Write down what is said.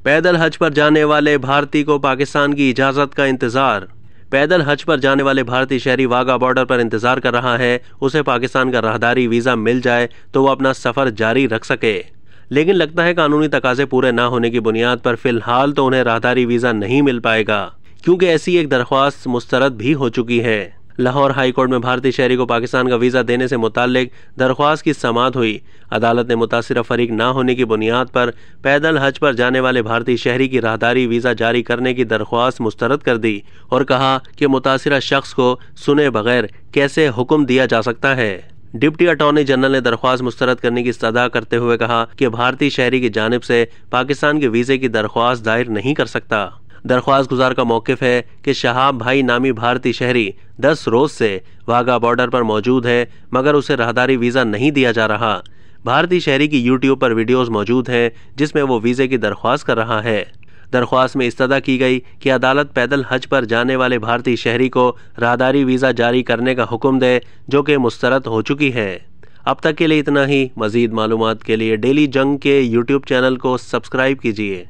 पैदल हज पर जाने वाले भारतीय को पाकिस्तान की इजाजत का इंतजार। पैदल हज पर जाने वाले भारतीय शहरी वाघा बॉर्डर पर इंतजार कर रहा है। उसे पाकिस्तान का राहदारी वीजा मिल जाए तो वो अपना सफर जारी रख सके, लेकिन लगता है कानूनी तकाजे पूरे न होने की बुनियाद पर फिलहाल तो उन्हें राहदारी वीजा नहीं मिल पाएगा, क्योंकि ऐसी एक दरख्वास्त मुस्तरद भी हो चुकी है। लाहौर हाई कोर्ट में भारतीय शहरी को पाकिस्तान का वीजा देने से मुताल्लिक दरख्वास्त की समाअत हुई। अदालत ने मुतासिरा फरीक न होने की बुनियाद पर पैदल हज पर जाने वाले भारतीय शहरी की राहदारी वीजा जारी करने की दरख्वास्त मुस्तरद कर दी और कहा कि मुतासिरा शख्स को सुने बगैर कैसे हुक्म दिया जा सकता है। डिप्टी अटॉर्नी जनरल ने दरख्वास्त मुस्तरद करने की इस्तदा करते हुए कहा कि भारतीय शहरी की जानिब से पाकिस्तान के वीजे की दरख्वास्त दायर नहीं कर सकता। दरख्वास्त गुजार का मौक़िफ़ है कि शहाब भाई नामी भारतीय शहरी 10 रोज से वाघा बॉर्डर पर मौजूद है, मगर उसे राहदारी वीज़ा नहीं दिया जा रहा। भारतीय शहरी की यूट्यूब पर वीडियोस मौजूद हैं जिसमें वो वीज़े की दरख्वास्त कर रहा है। दरख्वास्त में इस्तदा की गई कि अदालत पैदल हज पर जाने वाले भारतीय शहरी को राहदारी वीज़ा जारी करने का हुक्म दे, जो कि मुस्तरद हो चुकी है। अब तक के लिए इतना ही। मज़ीद मालूमात के लिए डेली जंग के यूट्यूब चैनल को सब्सक्राइब कीजिए।